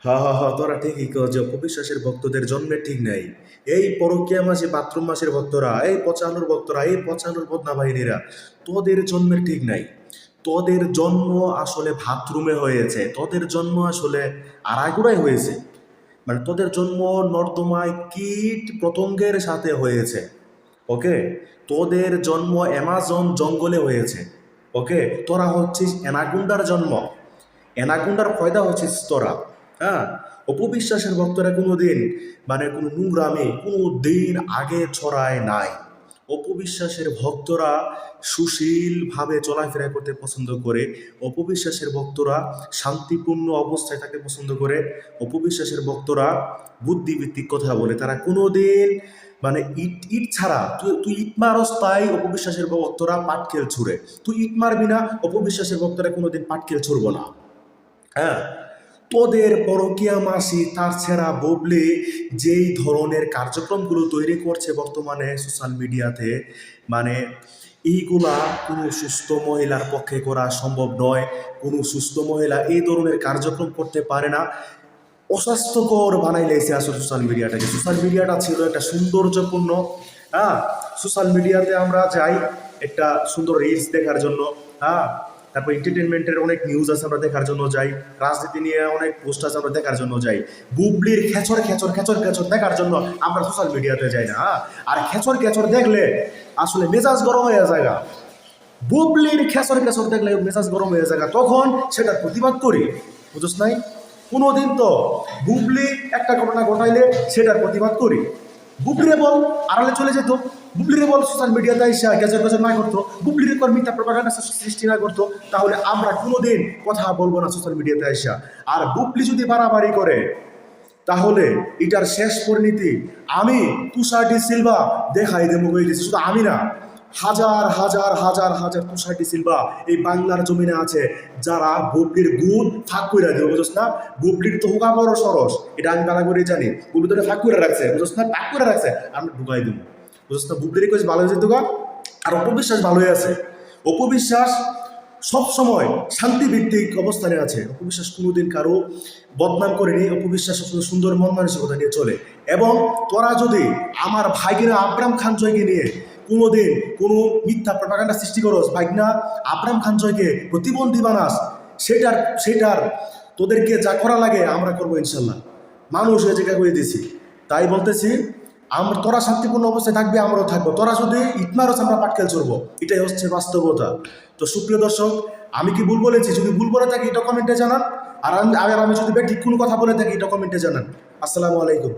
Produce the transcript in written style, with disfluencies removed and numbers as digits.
হা হা হা, তোরা ঠিকই কর যে অপবিশ্বাসের ভক্তদের জন্মের ঠিক নাই। এই পরকীয়া মাসে বাথরুম মাসের ভক্তরা, এই পচানোর ভক্তরা, এই পচানোর বদনা বাহিনীরা, তোদের জন্মের ঠিক নাই। তোদের জন্ম আসলে বাথরুমে হয়েছে, তোদের জন্ম আসলে আড়াগুড়ায় হয়েছে। মানে তোদের জন্ম নর্দমায় কীট পতঙ্গের সাথে হয়েছে। ওকে, তোদের জন্ম অ্যামাজন জঙ্গলে হয়েছে। ওকে, তোরা হচ্ছিস অ্যানাকুন্ডার জন্ম, অ্যানাকুন্ডার ফয়দা হচ্ছিস তোরা। হ্যাঁ, অপবিশ্বাসের ভক্তরা কোনো দিন মানে কোনো নোংরামি কোনো দিন আগে ছড়ায় নাই। অপবিশ্বাসের ভক্তরা সুশীলভাবে চলাফেরা করতে পছন্দ করে, অপবিশ্বাসের ভক্তরা শান্তিপূর্ণ অবস্থায় থাকতে পছন্দ করে, অপবিশ্বাসের ভক্তরা বুদ্ধিভিত্তিক কথা বলে। তারা কোনো দিন মানে ইট ইট ছাড়া, তুই ইট মারস তাই অপবিশ্বাসের ভক্তরা পাটকেল ছুড়ে, তুই ইট মারবি না অপবিশ্বাসের ভক্তরা কোনোদিন পাটকেল ছুড়বো না। হ্যাঁ, তোদের পরকীয়া মাসি তার ছেঁড়া ববলি যেই ধরনের কার্যক্রমগুলো তৈরি করছে বর্তমানে সোশ্যাল মিডিয়াতে, মানে এইগুলা কোনো সুস্থ মহিলার পক্ষে করা সম্ভব নয়। কোনো সুস্থ মহিলা এই ধরনের কার্যক্রম করতে পারে না। অস্বাস্থ্যকর বানাই লাইছে আসলে সোশ্যাল মিডিয়াটাকে। সোশ্যাল মিডিয়াটা ছিল একটা সৌন্দর্যপূর্ণ, হ্যাঁ, সোশ্যাল মিডিয়াতে আমরা যাই একটা সুন্দর রিলস দেখার জন্য, হ্যাঁ, তারপর এন্টারটেনমেন্টের অনেক নিউজ আছে আমরা দেখার জন্য যাই, রাজনীতি নিয়ে অনেক পোস্ট আছে আমরা দেখার জন্য যাই, বুবলির খেচর খেচর খেচর খেচর দেখার জন্য আমরা সোশ্যাল মিডিয়াতে যাই না। হ্যাঁ, আর খেচর খেচর দেখলে আসলে মেজাজ গরম হয়ে যায়। বুবলির খেচর খেচর দেখলে মেজাজ গরম হয়ে যায়, তখন সেটার প্রতিবাদ করি। বুঝছ নাই? কোনোদিন তো বুবলি একটা ঘটনা ঘটাইলে সেটার প্রতিবাদ করি। বুবলিরে বল আড়ালে চলে যেত, বুবলিরে বল সোশ্যাল মিডিয়াতে এসে গেজর গেজর না করতো, বুবলিরে কর মিথ্যা প্রপাগান্ডা সৃষ্টি না করতো, তাহলে আমরা কোনোদিন কথা বলবো না সোশ্যাল মিডিয়াতে এসে। আর বুবলি যদি বাড়াবাড়ি করে তাহলে এটার শেষ পরিণতি আমি তুষার ডি সিলভা দেখাই দেবো হয়ে গেছি। শুধু আমি না, হাজার হাজার হাজার হাজার তুষার ডি সিলভা এই বাংলার জমিনে আছে যারা বুবলির গুণ ফাঁক করে দেবে। বুঝছ না? বুবলির তো হুকা বড় সরস, এটা আমি ভালো করে জানি। বুবলি তো ফাঁক করে রাখছে, বুঝছ না? টাক করে রাখছে, আমি ঢুকাই দেবো। বুঝছ না? বুবলির কাছে ভালো হয়েছে তোকা। আর অপবিশ্বাস ভালো হয়ে আছে। অপবিশ্বাস সবসময় শান্তিভিত্তিক অবস্থানে আছে। অপবিশ্বাস কোনোদিন কারো বদনাম করেনি। অপবিশ্বাস সবসময় সুন্দর মন মানসিকতা নিয়ে চলে। এবং তোরা যদি আমার ভাইগিনা আবরাম খান জয়কে নিয়ে কোনোদিন কোনো মিথ্যা প্রপাগান্ডা সৃষ্টি করস, ভাইগিনা আবরাম খান জয়কে প্রতিবন্ধী বানাস, সেটার তোদেরকে যা করা লাগে আমরা করবো ইনশাল্লাহ। মানুষ হয়ে জায়গা করে দিছি, তাই বলতেছি তোরা শান্তিপূর্ণ অবস্থায় থাকবি, আমরাও থাকবো। তোরা যদি ইটমারস আমরা পাটকেল চড়বো, এটাই হচ্ছে বাস্তবতা। তো সুপ্রিয় দর্শক, আমি কি ভুল বলেছি? যদি ভুল বলে থাকি এটা কমেন্টে জানান। আর আমি যদি ঠিক কোনো কথা বলে থাকি এটা কমেন্টে জানান। আসসালামু আলাইকুম।